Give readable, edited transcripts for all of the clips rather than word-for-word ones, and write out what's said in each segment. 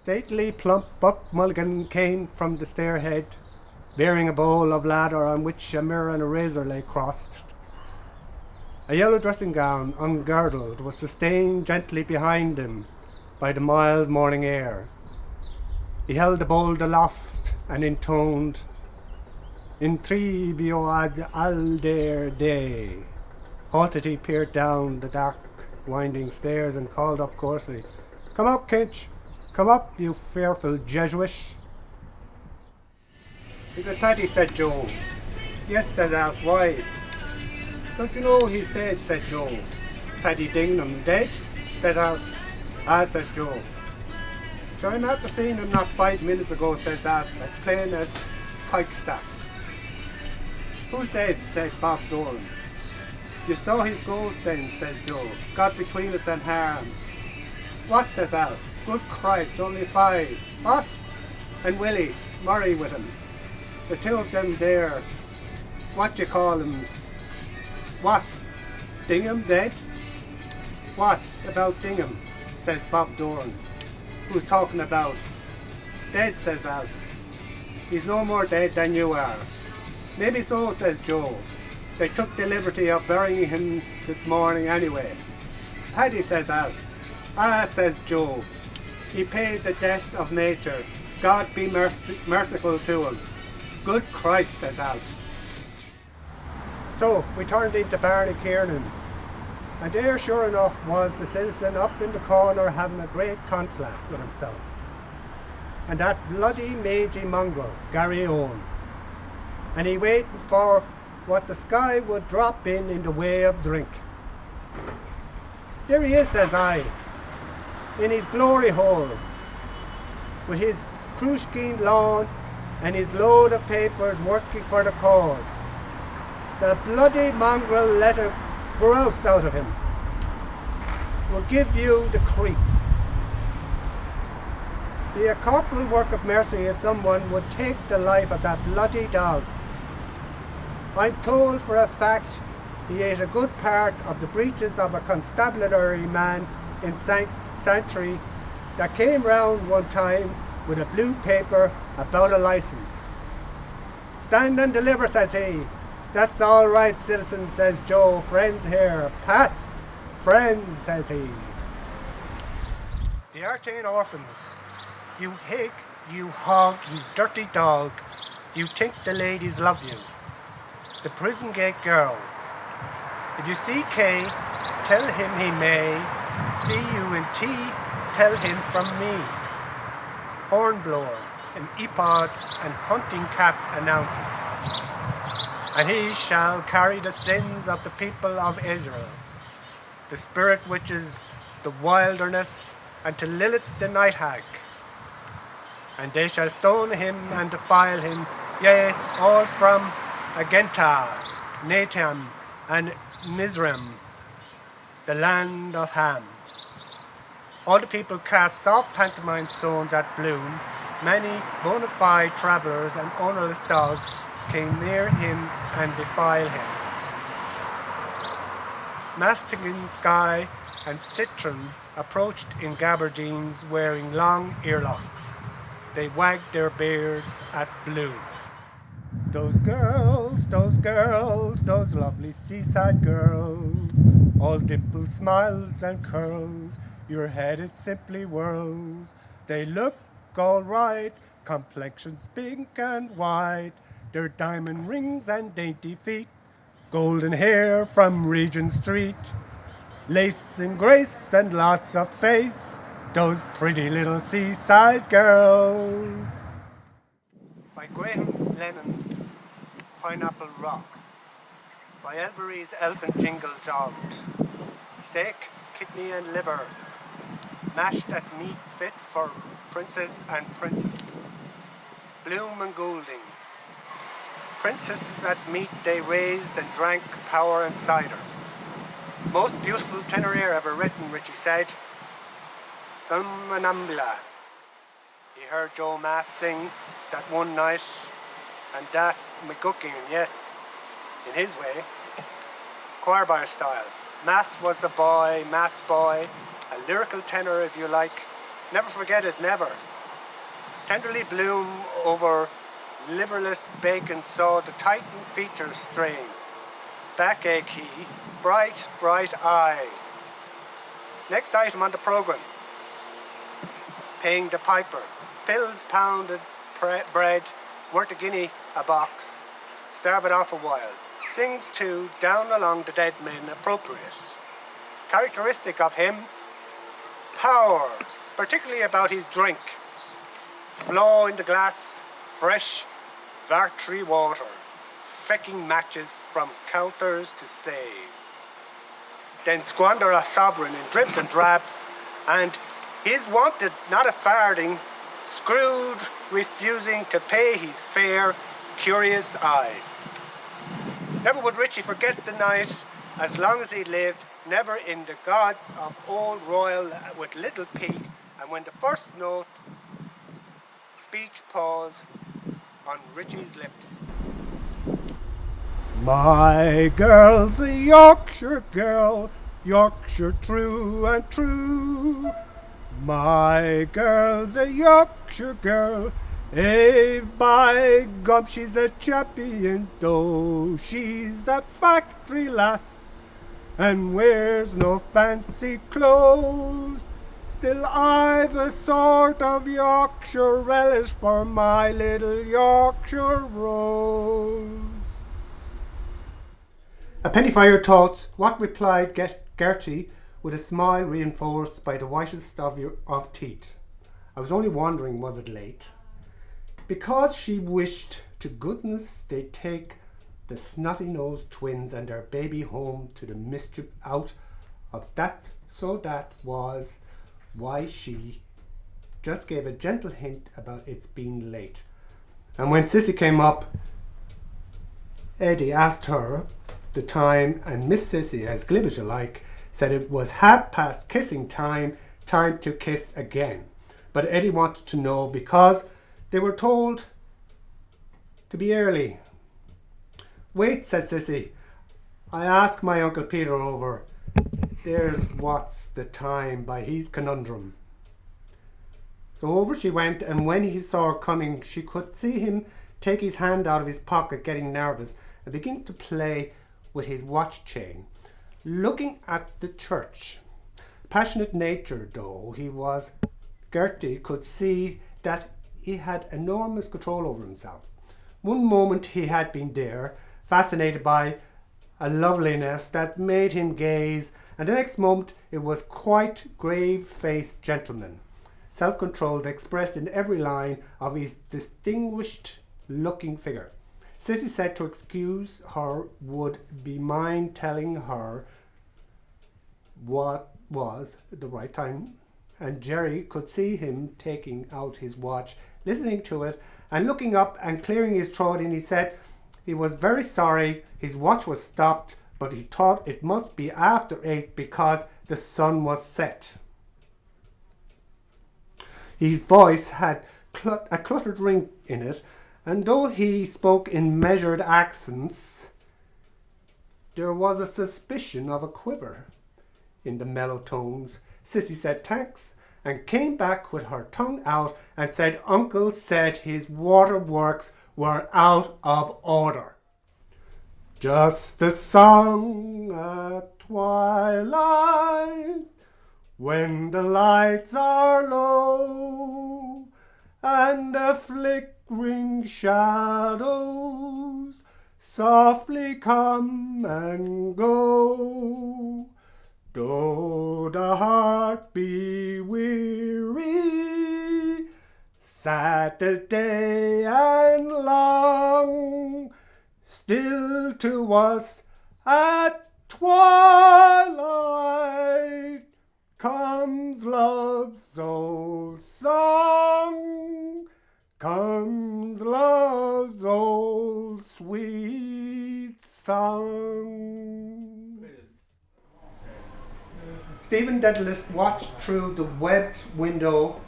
Stately plump Buck Mulligan came from the stairhead, bearing a bowl of ladder on which a mirror and a razor lay crossed. A yellow dressing gown, ungirdled, was sustained gently behind him by the mild morning air. He held the bowl aloft and intoned, "In tribio ad alder Dei." Halted, he peered down the dark, winding stairs and called up coarsely, "Come up, Kinch! Come up, you fearful Jesuit!" "Is it Paddy?" said Joe. "Yes," said Alf. "Why?" "Don't you know he's dead?" said Joe. "Paddy Dignam dead?" said Alf. "Ah," says Joe. "So I'm after seeing him not 5 minutes ago," says Alf, "as plain as pikestaff." "Who's dead?" said Bob Doran. "You saw his ghost then," says Joe. "Got between us and harm." "What?" says Alf. "Good Christ, only 5. What?" "And Willie Murray with him. The two of them there. What you call 'ems?" "What? Dingham dead?" "What about Dingham?" says Bob Doran. "Who's talking about?" "Dead," says Alf. "He's no more dead than you are." "Maybe so," says Joe. "They took the liberty of burying him this morning anyway." "Paddy," says Alf. "Ah," says Joe. "He paid the debt of nature. God be merciful to him." "Good Christ," says Alf. So we turned into Barney Kiernan's, and there sure enough was the citizen up in the corner having a great conflict with himself, and that bloody mangy mongrel Gary Owen, and he waiting for what the sky would drop in the way of drink. "There he is," says I, "in his glory hole, with his Krushkin lawn and his load of papers working for the cause. The bloody mongrel let a grouse out of him. Will give you the creeps. Be a corporal work of mercy if someone would take the life of that bloody dog. I'm told for a fact he ate a good part of the breeches of a constabulary man in Santry that came round one time with a blue paper about a licence. Stand and deliver," says he. "That's all right, citizen," says Joe. "Friends here. Pass. Friends," says he. "The Artane orphans. You hig, you hog, you dirty dog. You think the ladies love you. The prison gate girls. If you see Kay, tell him he may. See you in tea, tell him from me. Hornblower, an ephod and hunting cap announces. And he shall carry the sins of the people of Israel, the spirit which is the wilderness, and to Lilith the night hag. And they shall stone him and defile him, yea, all from Agenta, Natam, and Mizraim, the land of Ham. All the people cast soft pantomime stones at Bloom. Many bona fide travellers and ownerless dogs came near him and defiled him. Mastigan, Skye, and Citron approached in gabardines wearing long earlocks. They wagged their beards at Bloom. Those girls, those lovely seaside girls, all dimples, smiles, and curls, your head it simply whirls. They look all right, complexions pink and white, their diamond rings and dainty feet, golden hair from Regent Street, lace and grace and lots of face, those pretty little seaside girls. By Graham Lennon's Pineapple Rock. By Elvery's Elfin Jingle Jogged. Steak, kidney and liver, mashed at meat fit for princes and princesses. Bloom and Goulding. Princesses at meat they raised and drank power and cider. Most beautiful tenorier ever written, Richie said. Salmanambla. He heard Joe Mass sing that one night, and that McGuckin, yes, in his way, choir bar style. Mass was the boy, Mass boy, a lyrical tenor if you like. Never forget it, never. Tenderly bloom over liverless bacon saw the titan features strain. Backache he, bright, bright eye. Next item on the programme. Paying the piper. Pills, pounded bread, worth a guinea a box. Starve it off a while. Sings too, down along the dead men, appropriate. Characteristic of him, power, particularly about his drink. Flaw in the glass, fresh Vartry water, fecking matches from counters to save. Then squander a sovereign in dribs and drabs, and his wanted not a farthing, Scrooge refusing to pay his fare, curious eyes. Never would Richie forget the night, as long as he lived, never in the gods of old royal with little peak, and when the first note, speech pause on Richie's lips. My girl's a Yorkshire girl, Yorkshire true and true. My girl's a Yorkshire girl, eh, by gum, she's a champion though she's that factory lass, and wears no fancy clothes. Still I've a sort of Yorkshire relish for my little Yorkshire rose. A penny for your thoughts. What replied Gertie with a smile reinforced by the whitest of teeth? I was only wondering, was it late? Because she wished to goodness they'd take the snotty-nosed twins and their baby home to the mischief out of that, so that was why she just gave a gentle hint about its being late. And when Sissy came up, Eddie asked her the time, and Miss Sissy, as glib as you like, said it was 1/2 kissing time, time to kiss again. But Eddie wanted to know because they were told to be early. Wait, said Sissy, I asked my Uncle Peter over. There's what's the time by his conundrum. So over she went, and when he saw her coming, she could see him take his hand out of his pocket, getting nervous, and begin to play with his watch chain, looking at the church. Passionate nature though he was, Gertie could see that he had enormous control over himself. One moment he had been there, fascinated by a loveliness that made him gaze, and the next moment it was quite grave-faced gentleman, self-controlled, expressed in every line of his distinguished-looking figure. Sissy said to excuse her would be mind telling her what was the right time, and Jerry could see him taking out his watch, listening to it, and looking up and clearing his throat, and he said he was very sorry his watch was stopped, but he thought it must be after 8 because the sun was set. His voice had a cluttered ring in it, and though he spoke in measured accents, there was a suspicion of a quiver in the mellow tones. Sissy said thanks, and came back with her tongue out and said Uncle said his waterworks were out of order. Just a song at twilight, when the lights are low, and the flickering shadows softly come and go. Though the heart be weary, Saturday and long, still to us at twilight comes love's old song, comes love's old sweet song. Stephen Dedalus watched through the webbed window.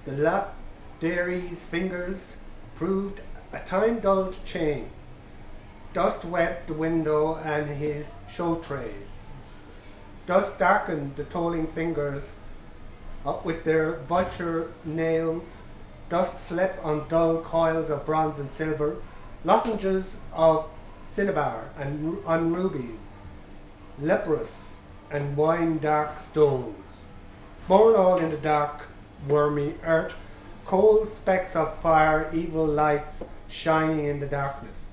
The lapidary's fingers proved a time-dulled chain. Dust webbed the window and his show trays. Dust darkened the tolling fingers up with their vulture nails. Dust slept on dull coils of bronze and silver, lozenges of cinnabar and on rubies, leprous and wine-dark stones. Born all in the dark, wormy earth, cold specks of fire, evil lights shining in the darkness,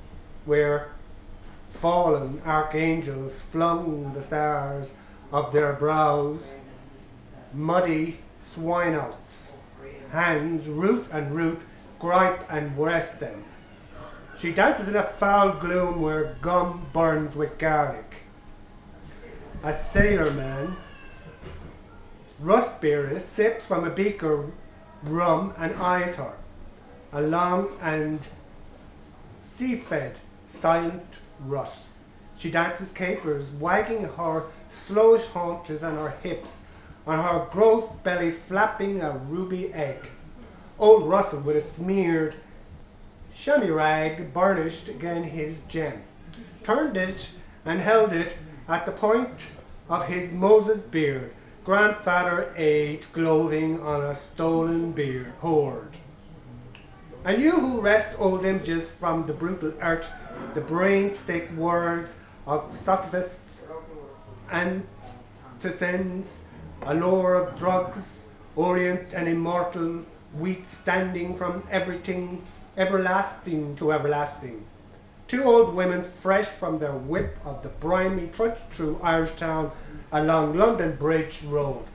where fallen archangels flung the stars of their brows, muddy swineouts, hands root and root, gripe and breast them. She dances in a foul gloom where gum burns with garlic. A sailor man, rust-bearded, sips from a beaker rum and eyes her, a long and sea-fed, silent rut. She dances capers, wagging her slow haunches and her hips, on her gross belly flapping a ruby egg. Old Russell, with a smeared chamois rag burnished again his gem, turned it and held it at the point of his Moses beard, grandfather age gloating on a stolen beard hoard. And you who wrest old images from the brutal earth, the brain-stick words of sophists and Titans, a lore of drugs, orient and immortal, wheat standing from everything, everlasting to everlasting. Two old women fresh from their whip of the briny trudge through Irish town along London Bridge Road.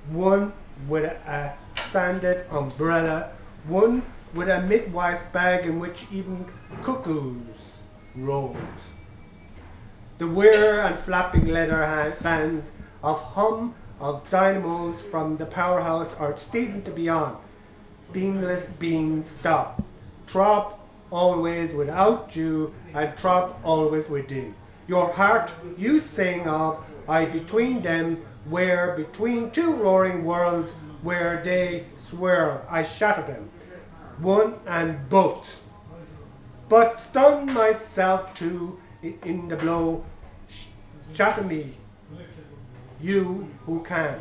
One with a sanded umbrella, one with a midwife's bag in which even cuckoos rolled. The whir and flapping leather bands of hum of dynamos from the powerhouse are Stephen to beyond, beanless being stop, throb always without you, and throb always within. Your heart you sing of, I between them, where between two roaring worlds, where they swirl, I shatter them, one and both. But stun myself too in the blow, shatter me, you who can.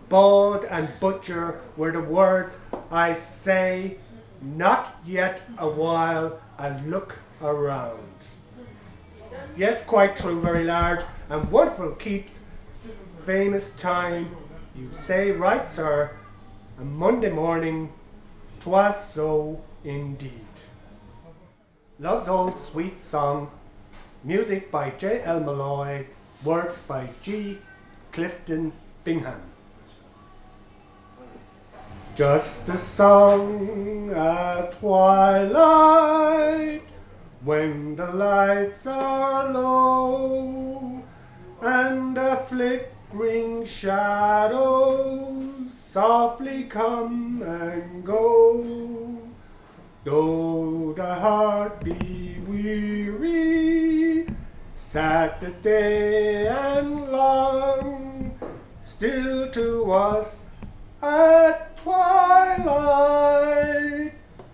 Bald and butcher were the words I say, not yet a while, and look around. Yes, quite true, very large and wonderful keeps famous time. You say right, sir, a Monday morning, 'twas so indeed. Love's Old Sweet Song, music by J.L. Malloy, words by G. Clifton Bingham. Just a song at twilight, when the lights are low, and the flickering shadows softly come and go. Though the heart be weary, sad the day and long, still to us at twilight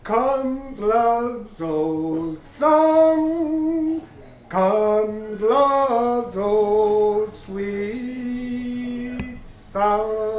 comes love's old song, comes love's old sweet song.